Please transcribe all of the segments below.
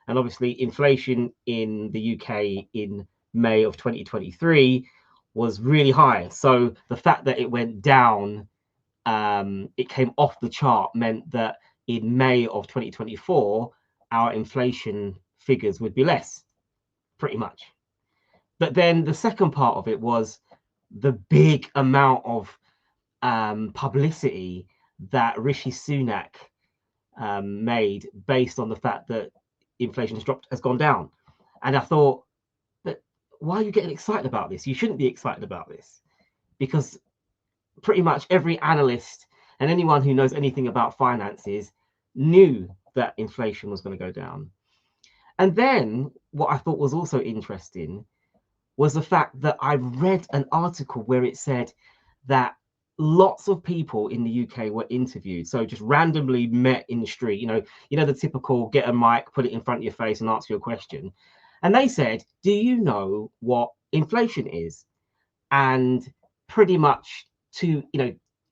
And obviously, inflation in the UK in May of 2023 was really high. So the fact that it went down, it came off the chart, meant that in May of 2024, our inflation figures would be less, pretty much. But then the second part of it was the big amount of publicity that Rishi Sunak made based on the fact that inflation has gone down. And I thought, but why are you getting excited about this? You shouldn't be excited about this, because pretty much every analyst and anyone who knows anything about finances knew that inflation was going to go down. And then what I thought was also interesting was the fact that I read an article where it said that lots of people in the UK were interviewed, so just randomly met in the street, you know the typical get a mic, put it in front of your face and answer your question. And they said, do you know what inflation is? And pretty much to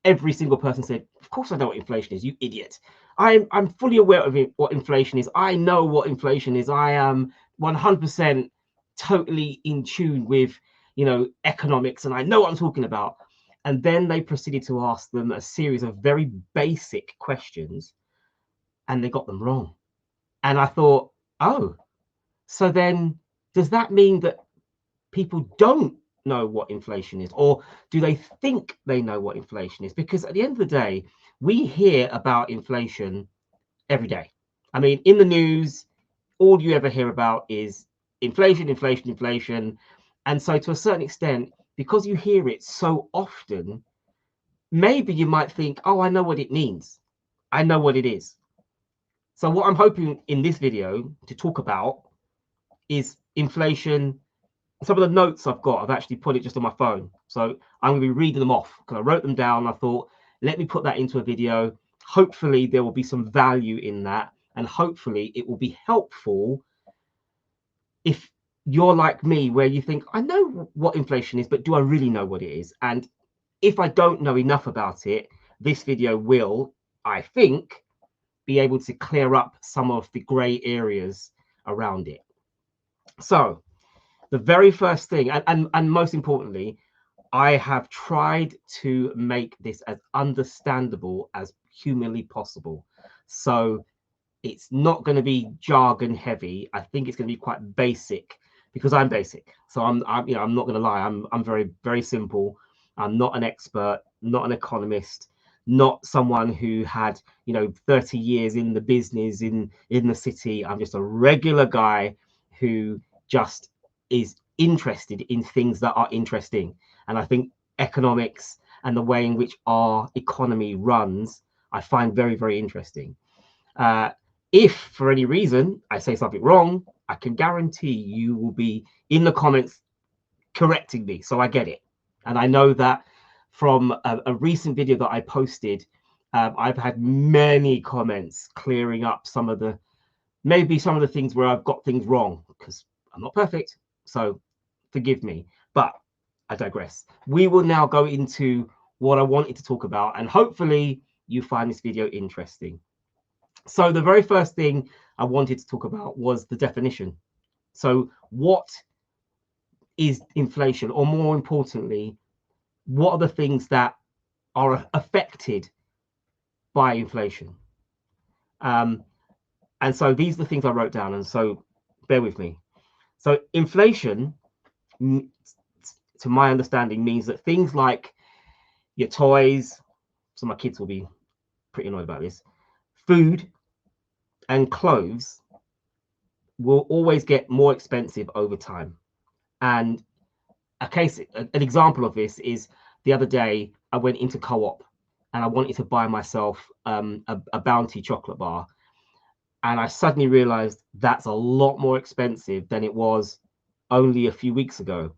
every single person said, of course I know what inflation is, you idiot. I'm fully aware of what inflation is. I know what inflation is. I am 100% totally in tune with economics, and I know what I'm talking about. And then they proceeded to ask them a series of very basic questions, and they got them wrong. And I thought, oh, so then does that mean that people don't know what inflation is, or do they think they know what inflation is? Because at the end of the day, we hear about inflation every day. I mean, in the news, all you ever hear about is inflation, inflation, inflation. And so to a certain extent, because you hear it so often, maybe you might think, oh, I know what it means. I know what it is. So what I'm hoping in this video to talk about is inflation. Some of the notes I've got, I've actually put it just on my phone. So I'm going to be reading them off because I wrote them down. I thought, let me put that into a video. Hopefully there will be some value in that, and hopefully it will be helpful if you're like me, where you think, I know what inflation is, but do I really know what it is? And if I don't know enough about it, this video will, I think, be able to clear up some of the grey areas around it. So the very first thing, and most importantly, I have tried to make this as understandable as humanly possible. So it's not going to be jargon heavy. I think it's going to be quite basic, because I'm basic. So I'm not going to lie. I'm very, very simple. I'm not an expert, not an economist, not someone who had 30 years in the business in the city. I'm just a regular guy who just is interested in things that are interesting. And I think economics and the way in which our economy runs, I find very, very interesting. If for any reason I say something wrong, I can guarantee you will be in the comments correcting me, so I get it. And I know that from a recent video that I posted, I've had many comments clearing up maybe some of the things where I've got things wrong, because I'm not perfect, so forgive me. But I digress. We will now go into what I wanted to talk about, and hopefully you find this video interesting. So the very first thing I wanted to talk about was the definition. So what is inflation, or more importantly, what are the things that are affected by inflation? And so these are the things I wrote down, and so bear with me. So inflation, to my understanding, means that things like your toys, so my kids will be pretty annoyed about this, food and clothes will always get more expensive over time. And an example of this is the other day I went into Co-op and I wanted to buy myself a Bounty chocolate bar, and I suddenly realized that's a lot more expensive than it was only a few weeks ago.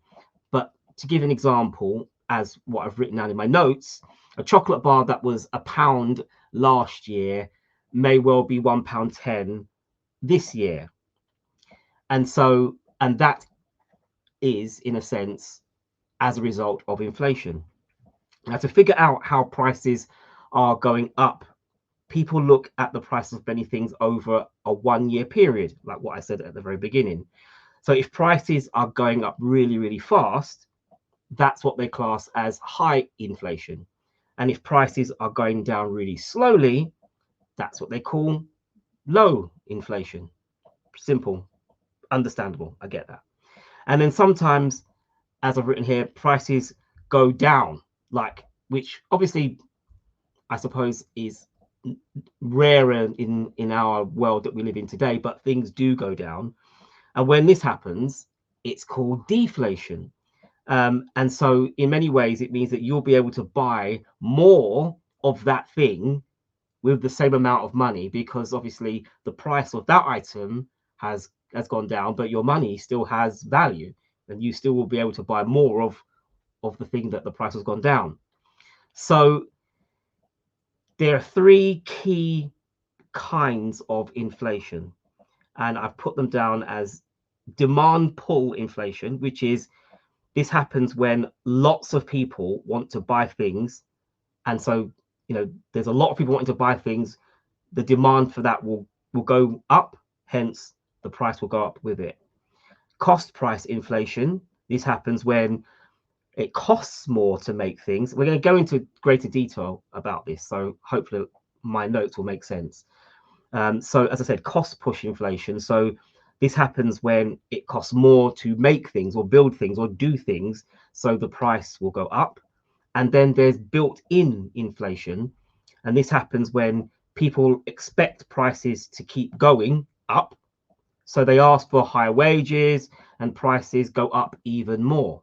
But to give an example, as what I've written down in my notes, a chocolate bar that was £1 last year may well be £1.10 this year. And that is, in a sense, as a result of inflation. Now, to figure out how prices are going up people look at the price of many things over a 1 year period, like what I said at the very beginning. So if prices are going up really, really fast, that's what they class as high inflation. And if prices are going down really slowly, that's what they call low inflation. Simple, understandable. I get that. And then sometimes, as I've written here, prices go down, which obviously I suppose is rarer in our world that we live in today, but things do go down. And when this happens, it's called deflation. And so in many ways, it means that you'll be able to buy more of that thing with the same amount of money, because obviously the price of that item has gone down, but your money still has value, and you still will be able to buy more of the thing that the price has gone down. So there are three key kinds of inflation, and I've put them down as demand pull inflation, which is this happens when lots of people want to buy things. And so, there's a lot of people wanting to buy things. The demand for that will go up, hence the price will go up with it. Cost price inflation. This happens when it costs more to make things. We're going to go into greater detail about this, so hopefully my notes will make sense. So as I said, cost push inflation. So this happens when it costs more to make things or build things or do things, so the price will go up. And then there's built-in inflation, and this happens when people expect prices to keep going up, so they ask for higher wages and prices go up even more.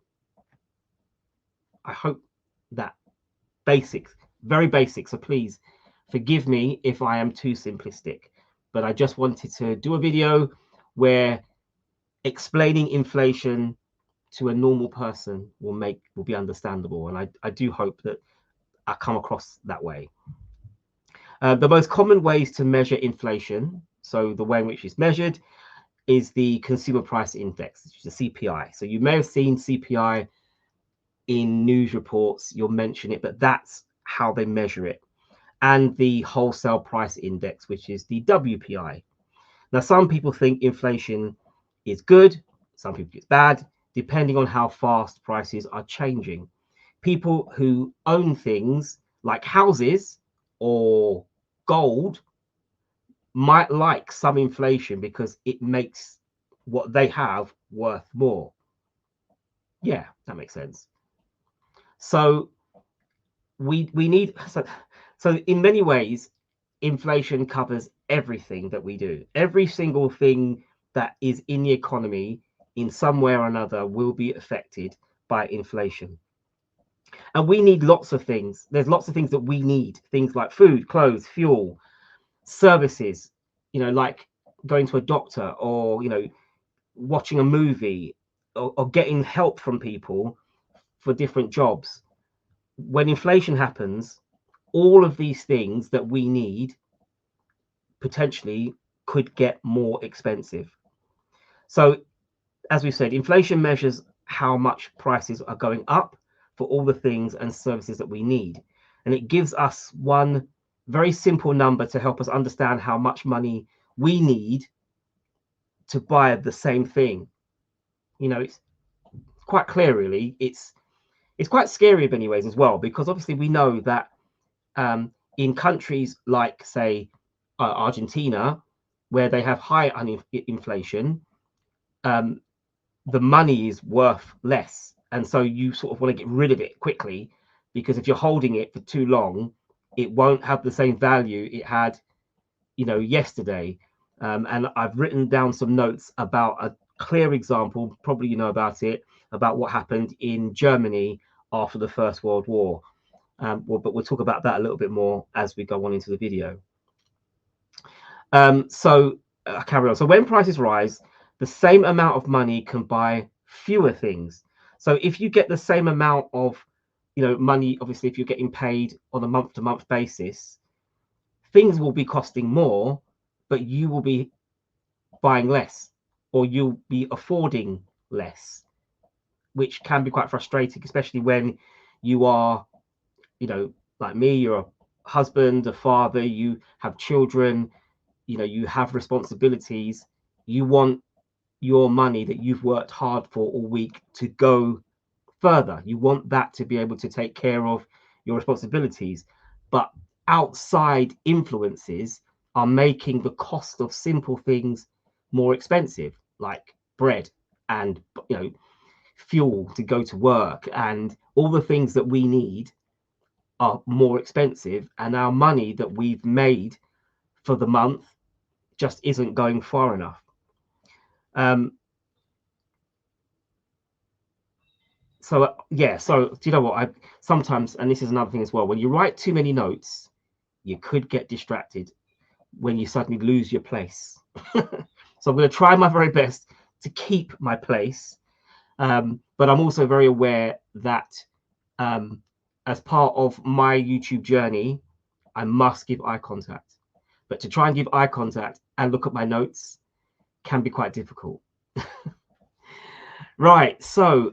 I hope that very basic, so please forgive me if I am too simplistic, but I just wanted to do a video where explaining inflation to a normal person will be understandable, and I do hope that I come across that way. The most common ways to measure inflation, so the way in which it's measured, is the consumer price index, which is the CPI. So you may have seen CPI in news reports, you'll mention it, but that's how they measure it. And the wholesale price index, which is the WPI. Now, some people think inflation is good, some people think it's bad, depending on how fast prices are changing. People who own things like houses or gold might like some inflation because it makes what they have worth more. Yeah, that makes sense. So we need, so in many ways, inflation covers everything that we do. Every single thing that is in the economy in some way or another will be affected by inflation. And we need lots of things. There's lots of things that we need, things like food, clothes, fuel, services, like going to a doctor, or watching a movie, or getting help from people for different jobs. When inflation happens, all of these things that we need potentially could get more expensive. So as we've said, inflation measures how much prices are going up for all the things and services that we need, and it gives us one very simple number to help us understand how much money we need to buy the same thing. It's quite clear, really. It's quite scary in many ways as well, because obviously we know that in countries like, say, Argentina, where they have high inflation, the money is worth less, and so you sort of want to get rid of it quickly, because if you're holding it for too long, it won't have the same value it had yesterday. And I've written down some notes about a clear example, probably you know about it, about what happened in Germany after the First World War. But we'll talk about that a little bit more as we go on into the video. So carry on. So when prices rise, the same amount of money can buy fewer things. So if you get the same amount of money, obviously if you're getting paid on a month-to-month basis, things will be costing more, but you will be buying less, or you'll be affording less, which can be quite frustrating, especially when you are, like me, you're husband, a father, you have children, you know, you have responsibilities. You want your money that you've worked hard for all week to go further. You want that to be able to take care of your responsibilities. But outside influences are making the cost of simple things more expensive, like bread and, you know, fuel to go to work, and all the things that we need are more expensive, and our money that we've made for the month just isn't going far enough. So yeah, so do you know what, I sometimes, and this is another thing as well, when you write too many notes, you could get distracted when you suddenly lose your place. So I'm going to try my very best to keep my place, but I'm also very aware that as part of my YouTube journey, I must give eye contact. But to try and give eye contact and look at my notes can be quite difficult. Right, so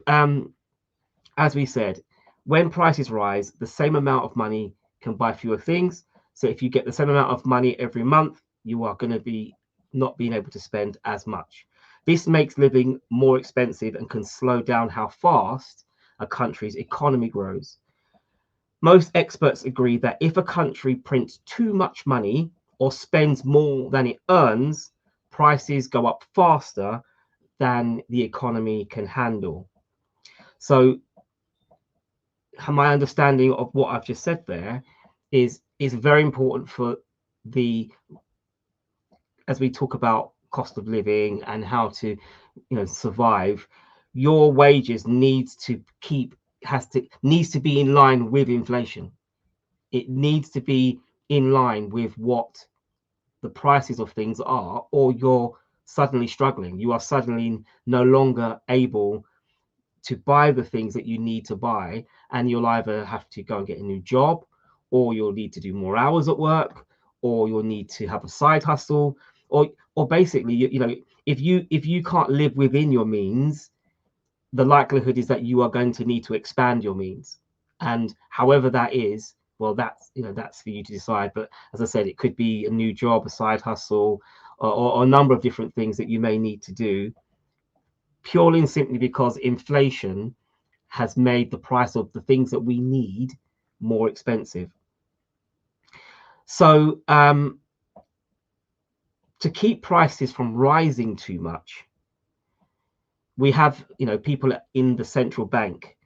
as we said, when prices rise, the same amount of money can buy fewer things. So if you get the same amount of money every month, you are going to be not being able to spend as much. This makes living more expensive and can slow down how fast a country's economy grows. Most experts agree that if a country prints too much money or spends more than it earns, prices go up faster than the economy can handle. So my understanding of what I've just said there is very important for the, as we talk about cost of living and how to, you know, survive. Your wages needs to be in line with inflation. It needs to be in line with what the prices of things are, or you're suddenly struggling. You are suddenly no longer able to buy the things that you need to buy, and you'll either have to go and get a new job, or you'll need to do more hours at work, or you'll need to have a side hustle, or basically, you know, if you can't live within your means, the likelihood is that you are going to need to expand your means, and however that is, well, that's, you know, that's for you to decide. But as I said, it could be a new job, a side hustle, or a number of different things that you may need to do, purely and simply because inflation has made the price of the things that we need more expensive. So to keep prices from rising too much, we have, you know, people in the central bank.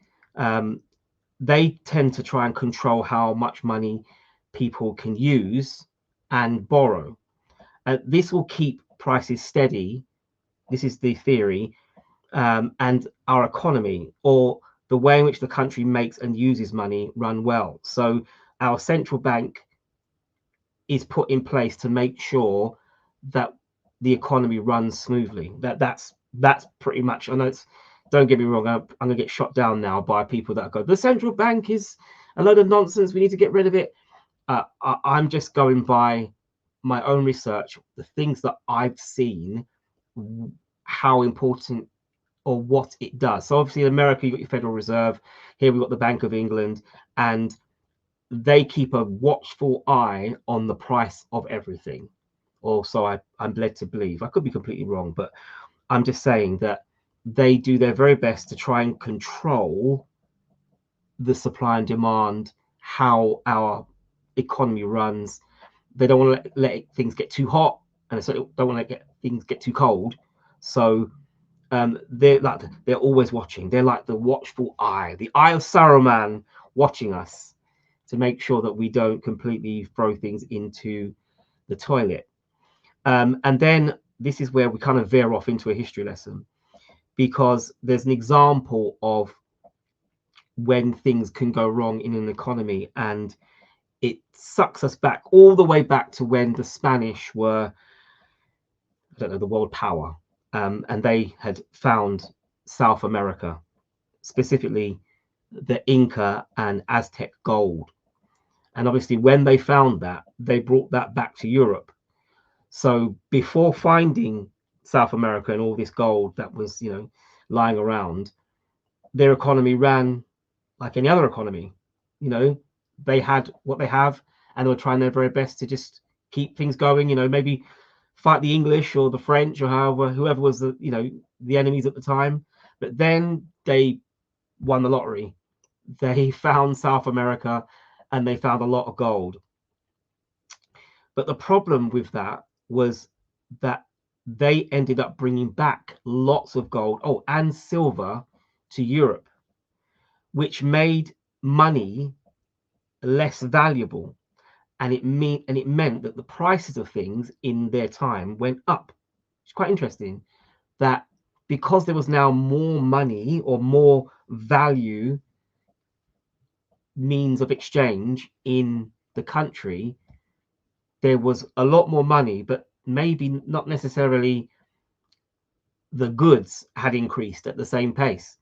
They tend to try and control how much money people can use and borrow. This will keep prices steady. This is the theory. And our economy, or the way in which the country makes and uses money, run well. So our central bank is put in place to make sure that the economy runs smoothly. That's pretty much. I know it's, don't get me wrong, I'm gonna get shot down now by people that go, the central bank is a load of nonsense, we need to get rid of it. I'm just going by my own research, the things that I've seen, how important or what it does. So obviously in America, you've got your Federal Reserve. Here we've got the Bank of England, and they keep a watchful eye on the price of everything. Or so I'm led to believe. I could be completely wrong, but I'm just saying that they do their very best to try and control the supply and demand, how our economy runs. They don't want to let things get too hot, and so don't want to get things get too cold. So they're always watching. They're like the watchful eye, the eye of Saruman, watching us to make sure that we don't completely throw things into the toilet. And then this is where we kind of veer off into a history lesson, because there's an example of when things can go wrong in an economy, and it sucks us back all the way back to when the Spanish were, I don't know, the world power, and they had found South America, specifically the Inca and Aztec gold. And obviously, when they found that, they brought that back to Europe. So before finding South America and all this gold that was, you know, lying around, their economy ran like any other economy. You know, they had what they have, and they were trying their very best to just keep things going, you know, maybe fight the English or the French or whoever was the, you know, the enemies at the time. But then they won the lottery. They found South America and they found a lot of gold. But the problem with that was that they ended up bringing back lots of gold, and silver to Europe, which made money less valuable. And it meant that the prices of things in their time went up. It's quite interesting that because there was now more money or more value means of exchange in the country, there was a lot more money, but maybe not necessarily the goods had increased at the same pace.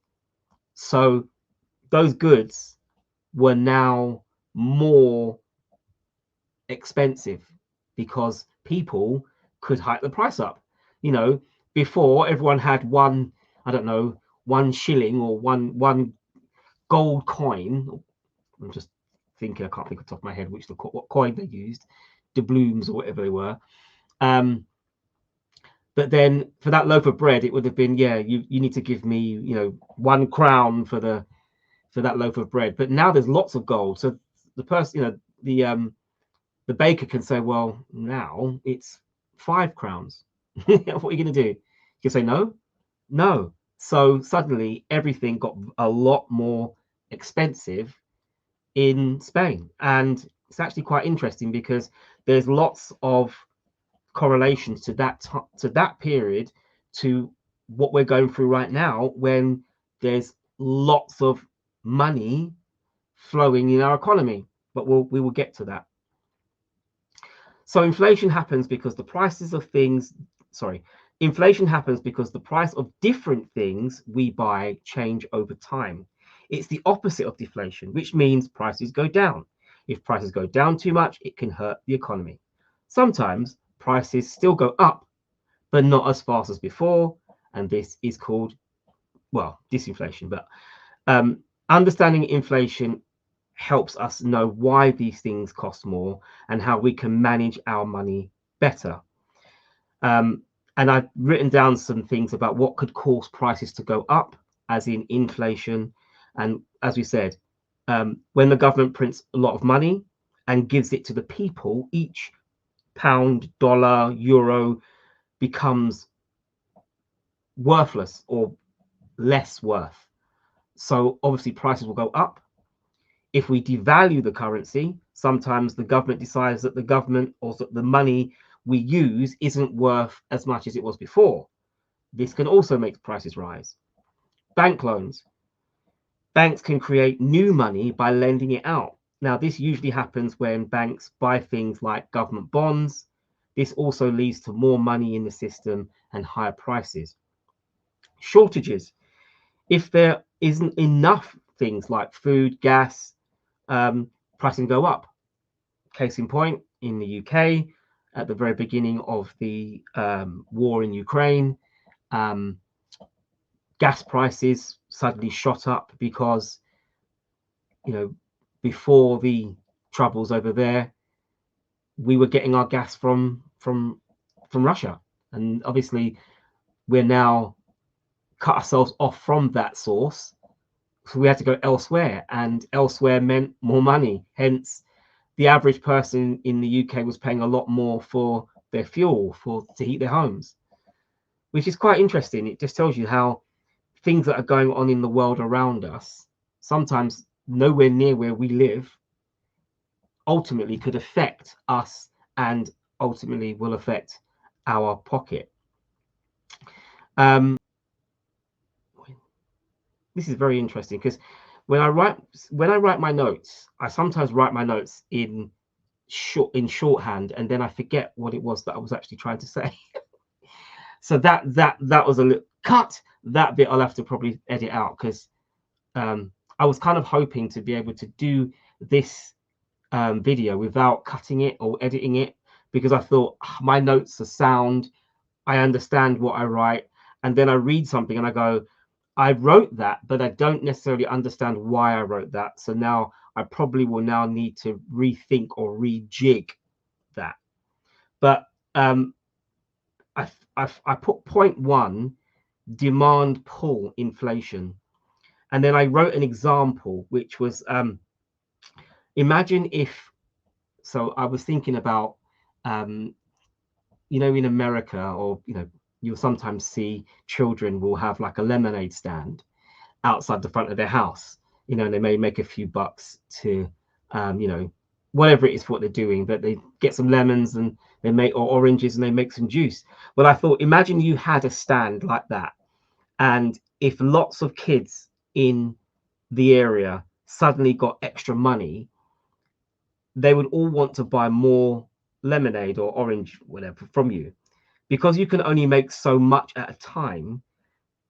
So those goods were now more expensive because people could hike the price up. You know, before everyone had one, I don't know, 1 shilling or one gold coin. I'm just thinking, I can't think off the top of my head what coin they used, doubloons or whatever they were. But then for that loaf of bread, it would have been, yeah, you need to give me, you know, 1 crown for that loaf of bread. But now there's lots of gold, so the person, you know, the baker can say, well, now it's 5 crowns. What are you going to do? You can say no. So suddenly everything got a lot more expensive in Spain, and it's actually quite interesting because there's lots of correlations to that period to what we're going through right now, when there's lots of money flowing in our economy. But we will get to that. So inflation happens because the prices of things, inflation happens because the price of different things we buy change over time. It's the opposite of deflation, which means prices go down. If prices go down too much, it can hurt the economy. Sometimes prices still go up, but not as fast as before, and this is called, well, disinflation. But understanding inflation helps us know why these things cost more and how we can manage our money better. And I've written down some things about what could cause prices to go up, as in inflation. And as we said, when the government prints a lot of money and gives it to the people, each pound, dollar, euro becomes worthless or less worth. So obviously prices will go up. If we devalue the currency, sometimes the government decides that the government or the money we use isn't worth as much as it was before. This can also make prices rise. Bank loans. Banks can create new money by lending it out. Now, this usually happens when banks buy things like government bonds. This also leads to more money in the system and higher prices. Shortages. If there isn't enough things like food, gas, pricing go up. Case in point, in the UK, at the very beginning of the war in Ukraine, gas prices suddenly shot up because, you know, before the troubles over there, we were getting our gas from Russia, and obviously we're now cut ourselves off from that source, so we had to go elsewhere, and elsewhere meant more money. Hence, the average person in the UK was paying a lot more for their fuel to heat their homes, which is quite interesting. It just tells you how things that are going on in the world around us, sometimes nowhere near where we live, ultimately could affect us and ultimately will affect our pocket. This is very interesting because when I write my notes, I sometimes write my notes in shorthand, and then I forget what it was that I was actually trying to say. So that was a little cut. That bit I'll have to probably edit out, because I was kind of hoping to be able to do this video without cutting it or editing it, because I thought my notes are sound, I understand what I write, and then I read something and I go, I wrote that, but I don't necessarily understand why I wrote that. So now I probably will now need to rethink or rejig that. But I put point one, demand pull inflation, and then I wrote an example, which was imagine if. So I was thinking about in America, or you'll sometimes see children will have like a lemonade stand outside the front of their house, and they may make a few bucks to whatever it is for what they're doing, but they get some lemons and they make, or oranges, and they make some juice. Well, I thought, imagine you had a stand like that, and if lots of kids in the area suddenly got extra money, they would all want to buy more lemonade or orange, whatever, from you. Because you can only make so much at a time,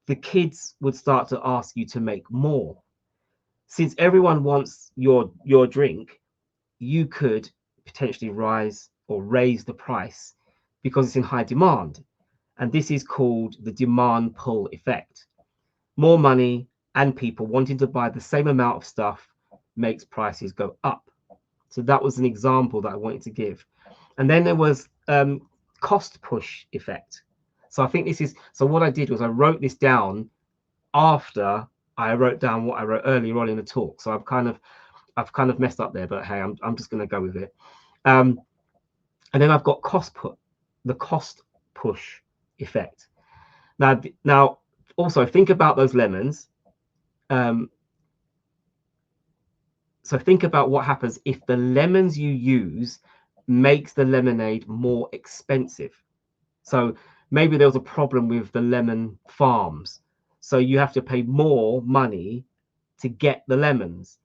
the kids would start to ask you to make more. Since everyone wants your drink, you could potentially rise or raise the price because it's in high demand. And this is called the demand pull effect. More money and people wanting to buy the same amount of stuff makes prices go up. So that was an example that I wanted to give. And then there was cost push effect. So I think this is, so what I did was I wrote this down after I wrote down what I wrote earlier on in the talk. So I've kind of messed up there, but hey, I'm just going to go with it. And then I've got the cost push effect. Now also think about those lemons. So think about what happens if the lemons you use makes the lemonade more expensive. So maybe there was a problem with the lemon farms, so you have to pay more money to get the lemons.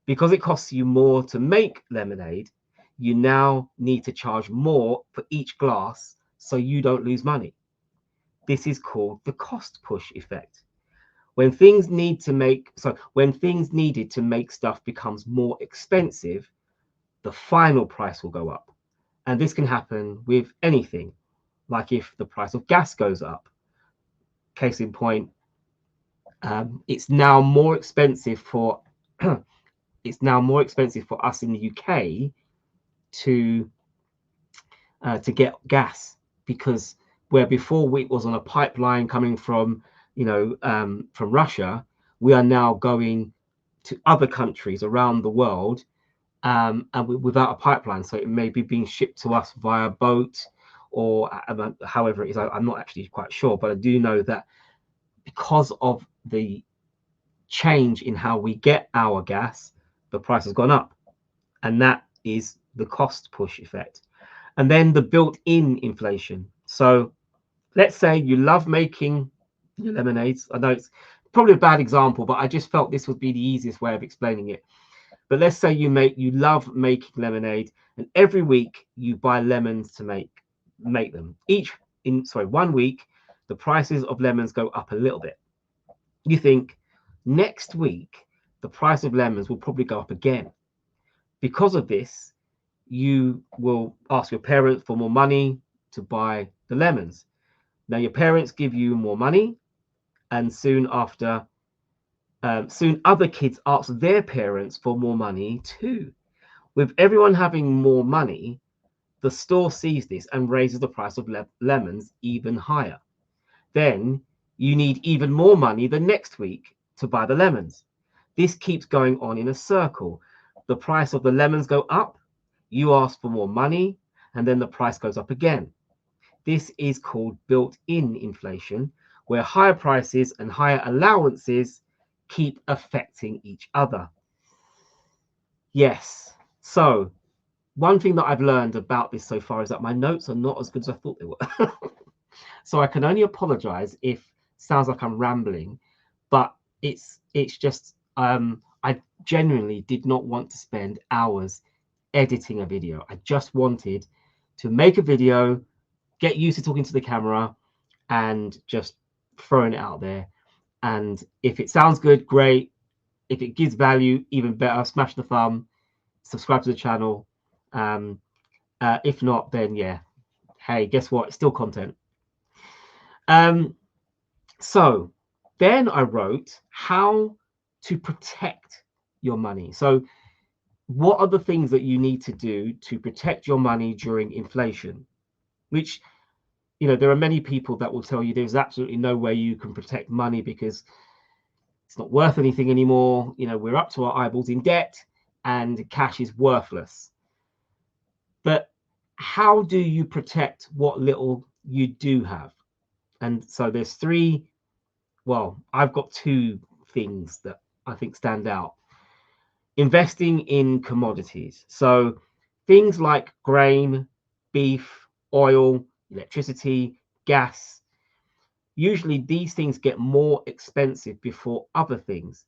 Because it costs you more to make lemonade, you now need to charge more for each glass so you don't lose money. This is called the cost push effect. When things needed to make stuff becomes more expensive, the final price will go up. And this can happen with anything, like if the price of gas goes up. Case in point, it's now more expensive for us in the UK to get gas, because where before it was on a pipeline coming from from Russia, we are now going to other countries around the world, and without a pipeline. So it may be being shipped to us via boat, or however it is. I'm not actually quite sure, but I do know that because of the change in how we get our gas, the price has gone up, and that is the cost push effect. And then the built-in inflation. So let's say you love making your lemonades. I know it's probably a bad example, but I just felt this would be the easiest way of explaining it. But let's say you love making lemonade, and every week you buy lemons to make them. 1 week, the prices of lemons go up a little bit. You think next week the price of lemons will probably go up again. Because of this, you will ask your parents for more money to buy the lemons. Now your parents give you more money, and soon other kids ask their parents for more money too. With everyone having more money, the store sees this and raises the price of lemons even higher. Then you need even more money the next week to buy the lemons. This keeps going on in a circle. The price of the lemons go up, you ask for more money, and then the price goes up again. This is called built-in inflation, where higher prices and higher allowances keep affecting each other. Yes. So one thing that I've learned about this so far is that my notes are not as good as I thought they were. So I can only apologize if it sounds like I'm rambling, but it's just I genuinely did not want to spend hours editing a video. I just wanted to make a video, get used to talking to the camera, and just throwing it out there. And if it sounds good, great. If it gives value, even better. Smash the thumb, subscribe to the channel. If not, then yeah, hey, guess what? It's still content. So then I wrote how to protect your money. So what are the things that you need to do to protect your money during inflation? Which, there are many people that will tell you there's absolutely no way you can protect money because it's not worth anything anymore. We're up to our eyeballs in debt and cash is worthless. But how do you protect what little you do have? And so there's three, well, I've got two things that I think stand out. Investing in commodities. So things like grain, beef, oil, electricity, gas. Usually these things get more expensive before other things,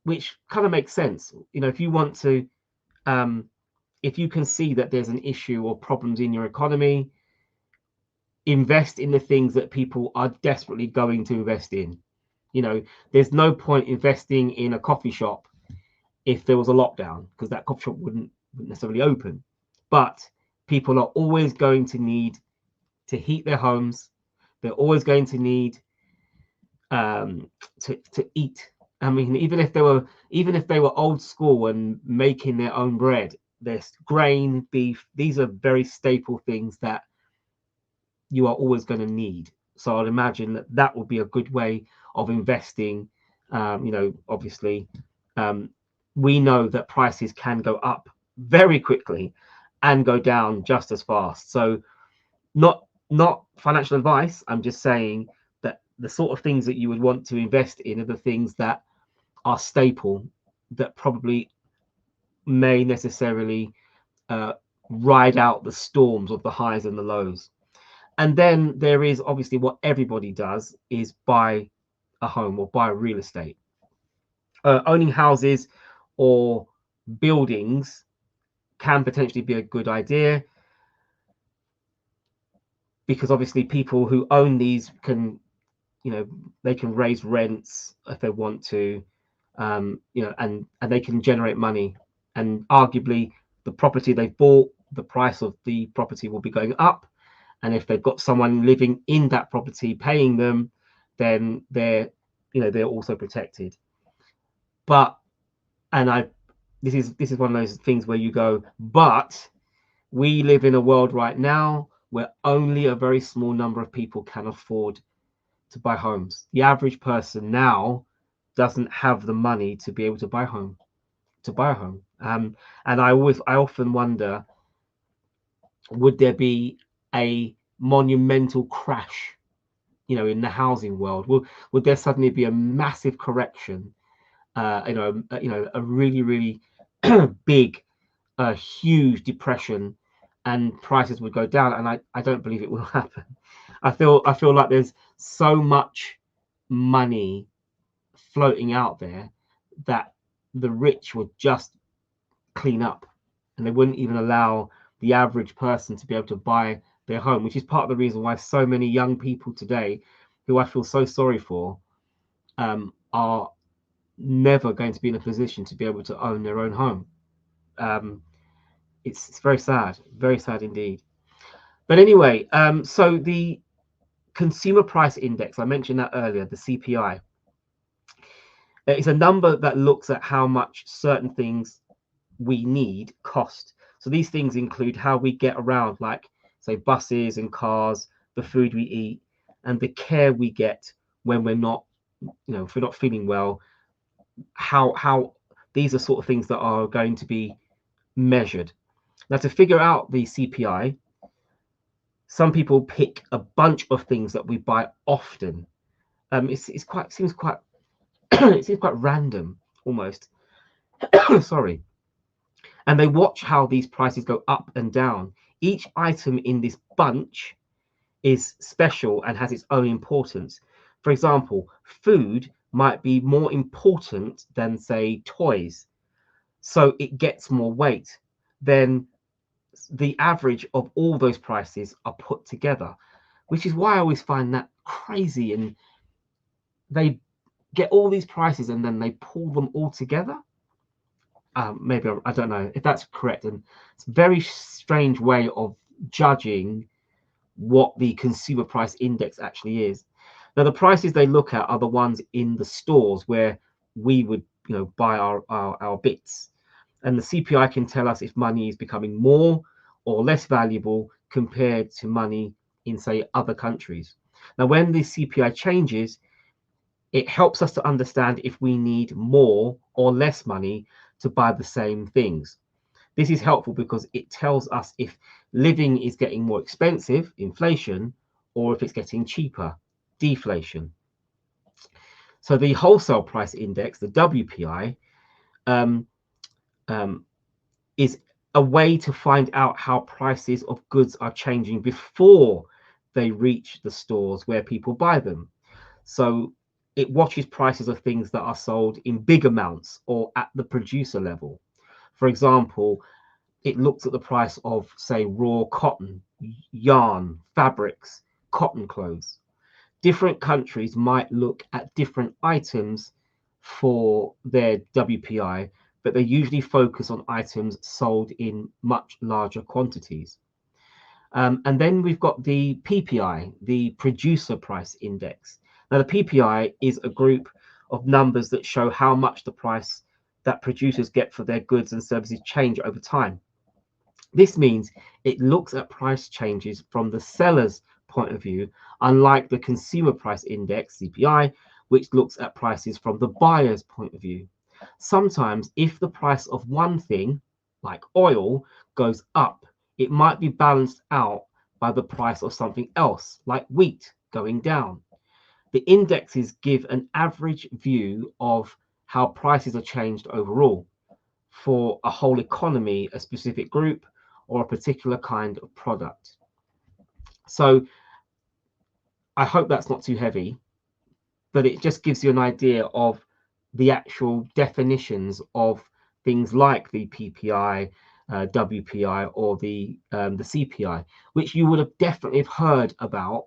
which kind of makes sense. If you want to, if you can see that there's an issue or problems in your economy, invest in the things that people are desperately going to invest in. There's no point investing in a coffee shop if there was a lockdown, because that coffee shop wouldn't necessarily open. But people are always going to need to heat their homes. They're always going to need to eat. I mean, even if they were old school and making their own bread, there's grain, beef. These are very staple things that you are always going to need. So I'd imagine that would be a good way of investing. Obviously, we know that prices can go up very quickly and go down just as fast. So not financial advice. I'm just saying that the sort of things that you would want to invest in are the things that are staple, that probably may necessarily ride out the storms of the highs and the lows. And then there is obviously what everybody does is buy a home or buy real estate. Owning houses or buildings can potentially be a good idea, because obviously people who own these can, they can raise rents if they want to, and they can generate money. And arguably, the property they bought, the price of the property will be going up. And if they've got someone living in that property paying them, then they're also protected. But this is one of those things where you go, but we live in a world right now where only a very small number of people can afford to buy homes. The average person now doesn't have the money to be able to buy a home. And I often wonder, would there be a monumental crash, in the housing world? Would there suddenly be a massive correction? A really, really big, huge depression, and prices would go down. And I don't believe it will happen. I feel like there's so much money floating out there that the rich would just clean up, and they wouldn't even allow the average person to be able to buy their home, which is part of the reason why so many young people today, who I feel so sorry for, are never going to be in a position to be able to own their own home. It's very sad indeed. But anyway, so the consumer price index, I mentioned that earlier, the CPI, it's a number that looks at how much certain things we need cost. So these things include how we get around, like say buses and cars, the food we eat, and the care we get when we're not, if we're not feeling well. How these are sort of things that are going to be measured. Now, to figure out the CPI, some people pick a bunch of things that we buy often. It seems quite it seems quite random almost. Sorry. And they watch how these prices go up and down. Each item in this bunch is special and has its own importance. For example, food might be more important than, say, toys, so it gets more weight. Then the average of all those prices are put together, which is why I always find that crazy. And they get all these prices and then they pull them all together. Maybe I don't know if that's correct, and it's a very strange way of judging what the consumer price index actually is. Now, the prices they look at are the ones in the stores where we would buy our bits. And the CPI can tell us if money is becoming more or less valuable compared to money in, say, other countries. Now, when the CPI changes, it helps us to understand if we need more or less money to buy the same things. This is helpful because it tells us if living is getting more expensive, inflation, or if it's getting cheaper, deflation. So the wholesale price index, the WPI, um, is a way to find out how prices of goods are changing before they reach the stores where people buy them. So it watches prices of things that are sold in big amounts or at the producer level. For example, it looks at the price of, say, raw cotton, yarn, fabrics, cotton clothes. Different countries might look at different items for their WPI, but they usually focus on items sold in much larger quantities. And then we've got the PPI, the Producer Price Index. Now, the PPI is a group of numbers that show how much the price that producers get for their goods and services change over time. This means it looks at price changes from the seller's point of view, unlike the Consumer Price Index, CPI, which looks at prices from the buyer's point of view. Sometimes, if the price of one thing, like oil, goes up, it might be balanced out by the price of something else, like wheat, going down. The indexes give an average view of how prices are changed overall for a whole economy, a specific group, or a particular kind of product. So I hope that's not too heavy, but it just gives you an idea of the actual definitions of things like the PPI, WPI, or the CPI, which you would have definitely heard about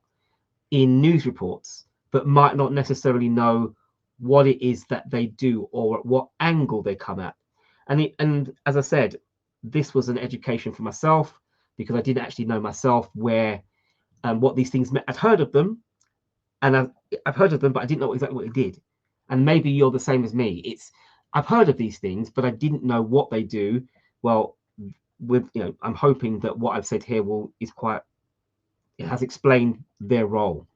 in news reports, but might not necessarily know what it is that they do or at what angle they come at. And as I said, this was an education for myself because I didn't actually know myself where what these things meant. I'd heard of them, and I've heard of them, but I didn't know exactly what they did. And maybe you're the same as me. I've heard of these things, but I didn't know what they do. Well, I'm hoping that what I've said here it has explained their role.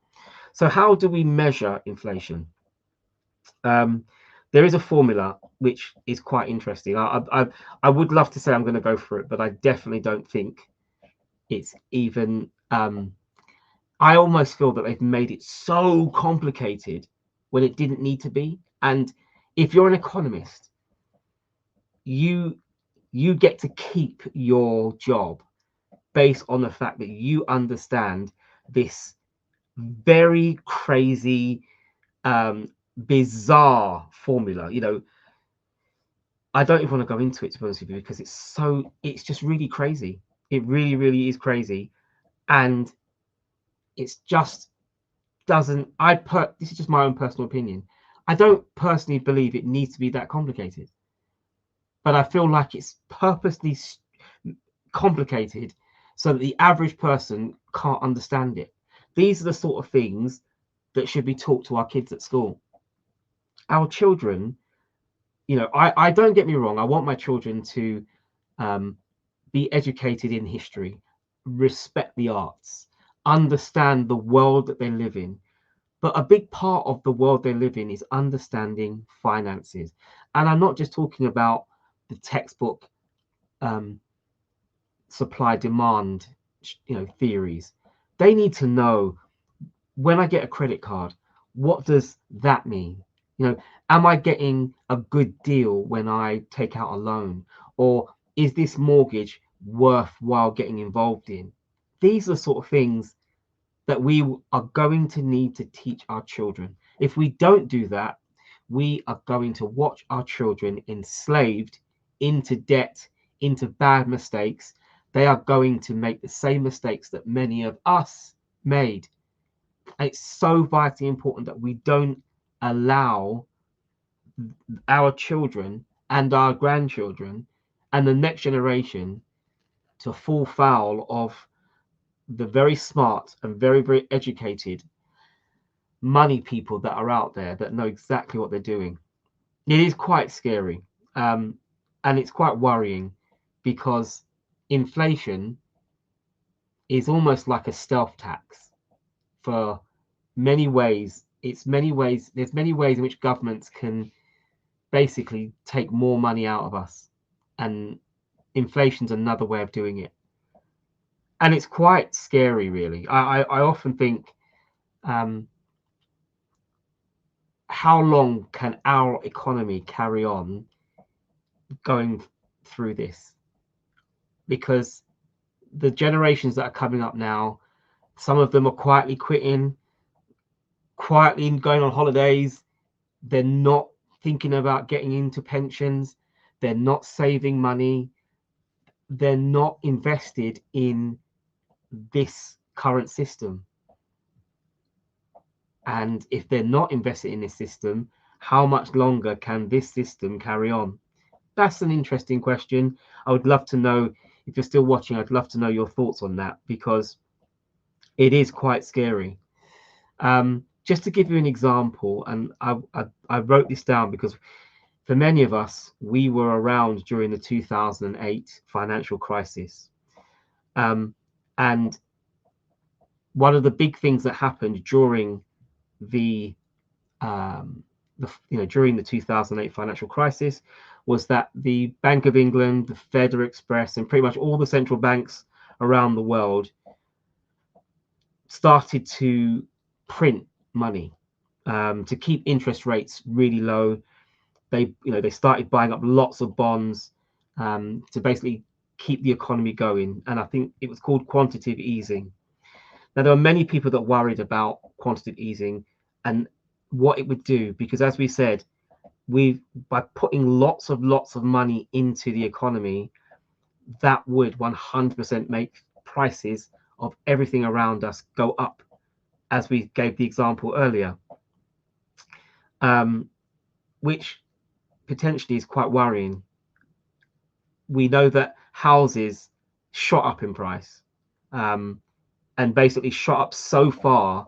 So how do we measure inflation? There is a formula which is quite interesting. I would love to say I'm going to go for it, but I definitely don't think it's even. I almost feel that they've made it so complicated when it didn't need to be. And if you're an economist, you get to keep your job based on the fact that you understand this very crazy, bizarre formula. I don't even want to go into it, to be honest with you, because it's just really crazy. It really, really is crazy. And it's just doesn't, this is just my own personal opinion. I don't personally believe it needs to be that complicated, but I feel like it's purposely complicated so that the average person can't understand it. These are the sort of things that should be taught to our kids at school. Our children, I don't, get me wrong, I want my children to be educated in history, respect the arts, understand the world that they live in. But a big part of the world they live in is understanding finances. And I'm not just talking about the textbook supply demand theories. They need to know, when I get a credit card, what does that mean? Am I getting a good deal when I take out a loan? Or is this mortgage worthwhile getting involved in? These are the sort of things that we are going to need to teach our children. If we don't do that, we are going to watch our children enslaved into debt, into bad mistakes. They are going to make the same mistakes that many of us made. And it's so vitally important that we don't allow our children and our grandchildren and the next generation to fall foul of the very smart and very, very educated money people that are out there that know exactly what they're doing. It is quite scary, and it's quite worrying because inflation is almost like a stealth tax for many ways. There's many ways in which governments can basically take more money out of us, and inflation's another way of doing it. And it's quite scary, really. I often think, um, how long can our economy carry on going through this? Because the generations that are coming up now, some of them are quietly quitting, quietly going on holidays. They're not thinking about getting into pensions. They're not saving money. They're not invested in this current system. And if they're not invested in this system, how much longer can this system carry on? That's an interesting question. I would love to know, if you're still watching, I'd love to know your thoughts on that, because it is quite scary. Just to give you an example, and I wrote this down because for many of us, we were around during the 2008 financial crisis. And one of the big things that happened during the during the 2008 financial crisis was that the Bank of England, the Federal Express, and pretty much all the central banks around the world started to print money to keep interest rates really low. They started buying up lots of bonds to basically keep the economy going, and I think it was called quantitative easing. Now, there are many people that worried about quantitative easing and what it would do, because as we said, by putting lots of money into the economy, that would 100% make prices of everything around us go up, as we gave the example earlier, which potentially is quite worrying. We know that houses shot up in price, and basically shot up so far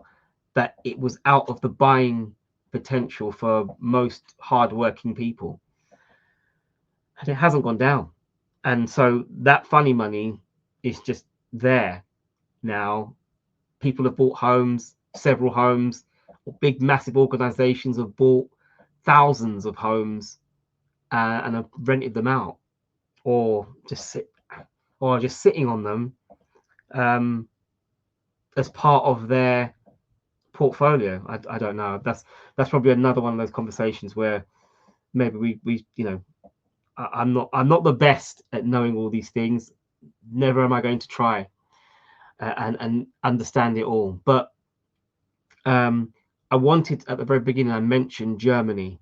that it was out of the buying potential for most hardworking people, and it hasn't gone down. And so that funny money is just there now. People have bought homes, several homes, big massive organizations have bought thousands of homes and have rented them out, or just sitting on them as part of their portfolio. I don't know. That's probably another one of those conversations where maybe we I'm not the best at knowing all these things. Never am I going to try and understand it all. But I wanted, at the very beginning, I mentioned Germany,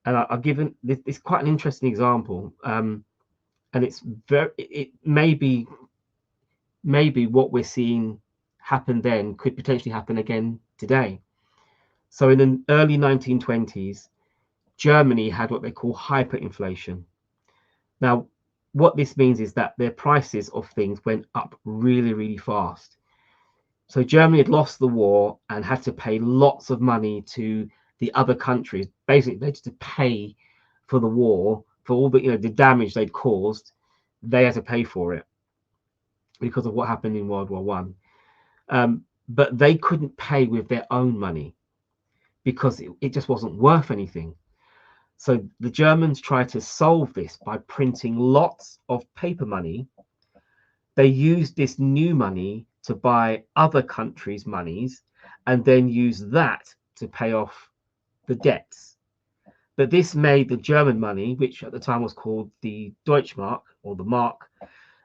and I've given this quite an interesting example. And it maybe what we're seeing happen then could potentially happen again today. So in the early 1920s, Germany had what they call hyperinflation. Now, what this means is that their prices of things went up really, really fast. So Germany had lost the war and had to pay lots of money to the other countries. Basically, they had to pay for the war, for all the the damage they'd caused. They had to pay for it because of what happened in World War One. But they couldn't pay with their own money because it just wasn't worth anything. So the Germans tried to solve this by printing lots of paper money. They used this new money to buy other countries' monies and then use that to pay off the debts. But this made the German money, which at the time was called the Deutschmark or the mark,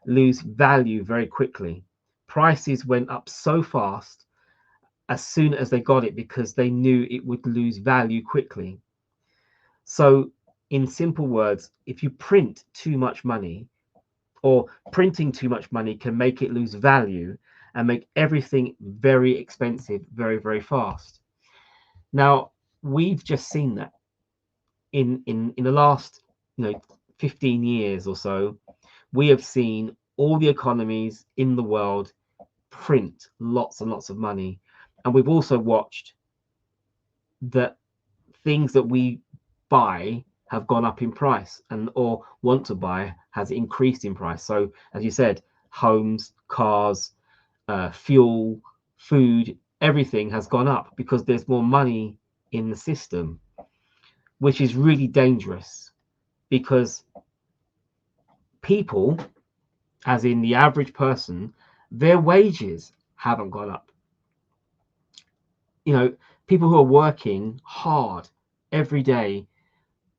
lose value very quickly. Prices went up so fast as soon as they got it because they knew it would lose value quickly. So, in simple words, if you print too much money, or printing too much money can make it lose value and make everything very expensive very, very fast. Now, we've just seen that in the last 15 years or so. We have seen all the economies in the world print lots and lots of money, and we've also watched that things that we buy have gone up in price, and or want to buy has increased in price. So as you said, homes, cars, fuel, food, everything has gone up because there's more money in the system, which is really dangerous, because people, as in the average person, their wages haven't gone up. People who are working hard every day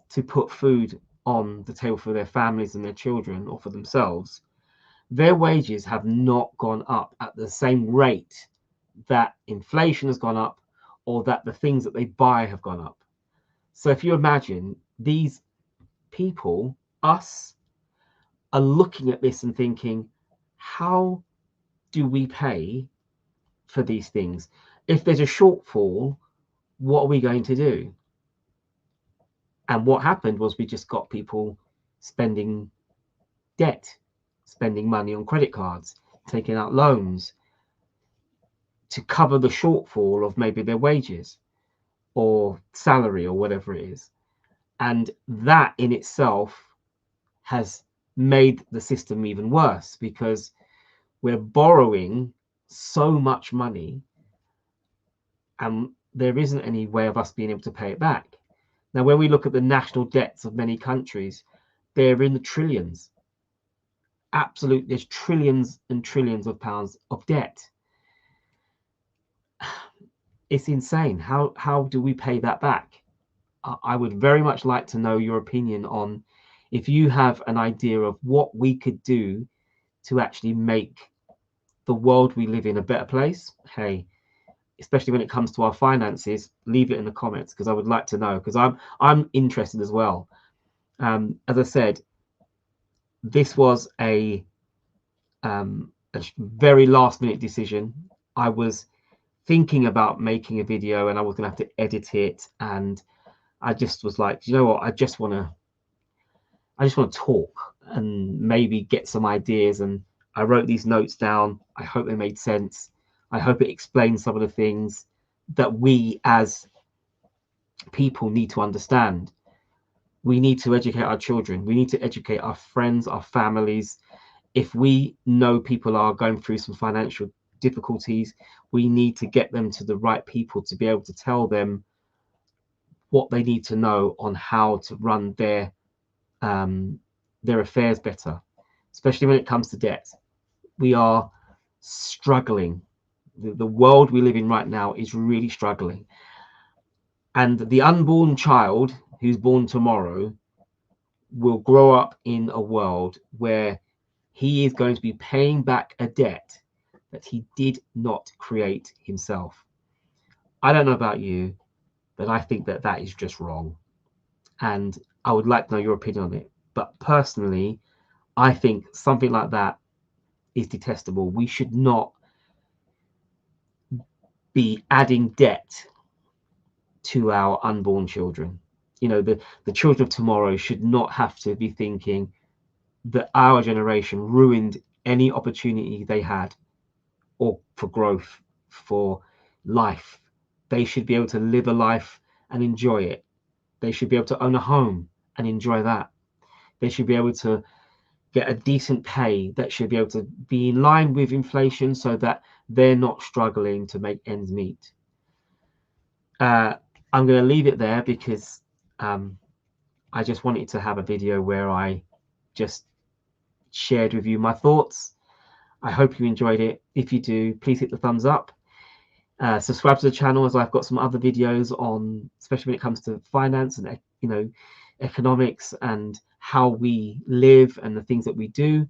to put food on the table for their families and their children, or for themselves, their wages have not gone up at the same rate that inflation has gone up, or that the things that they buy have gone up. So if you imagine, these people, us, are looking at this and thinking, how do we pay for these things? If there's a shortfall, what are we going to do? And what happened was we just got people spending debt, spending money on credit cards, taking out loans to cover the shortfall of maybe their wages or salary or whatever it is. And that in itself has made the system even worse, because we're borrowing so much money and there isn't any way of us being able to pay it back. Now, when we look at the national debts of many countries, they're in the trillions. Absolutely, there's trillions and trillions of pounds of debt. It's insane. How do we pay that back? I would very much like to know your opinion on, if you have an idea of what we could do to actually make the world we live in a better place. Hey, especially when it comes to our finances, leave it in the comments, because I would like to know, because I'm interested as well. As I said, this was a very last minute decision. I was thinking about making a video and I was going to have to edit it, and I just was like, you know what, I just want to talk and maybe get some ideas. And I wrote these notes down. I hope they made sense. I hope it explains some of the things that we as people need to understand. We need to educate our children. We need to educate our friends, our families. If we know people are going through some financial difficulties, we need to get them to the right people to be able to tell them what they need to know on how to run their affairs better, especially when it comes to debt. We are struggling. The world we live in right now is really struggling. And the unborn child who's born tomorrow will grow up in a world where he is going to be paying back a debt that he did not create himself. I don't know about you, but I think that that is just wrong. And I would like to know your opinion on it. But personally, I think something like that is detestable. We should not be adding debt to our unborn children. The children of tomorrow should not have to be thinking that our generation ruined any opportunity they had, or for growth, for life. They should be able to live a life and enjoy it. They should be able to own a home and enjoy that. They should be able to get a decent pay that should be able to be in line with inflation, so that they're not struggling to make ends meet. I'm going to leave it there, because I just wanted to have a video where I just shared with you my thoughts. I hope you enjoyed it. If you do, please hit the thumbs up. Subscribe to the channel, as I've got some other videos on, especially when it comes to finance and economics and how we live and the things that we do.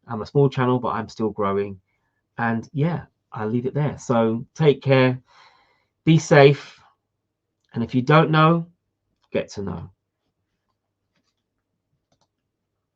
I'm a small channel, but I'm still growing. And yeah, I'll leave it there. So take care, be safe, and if you don't know, get to know.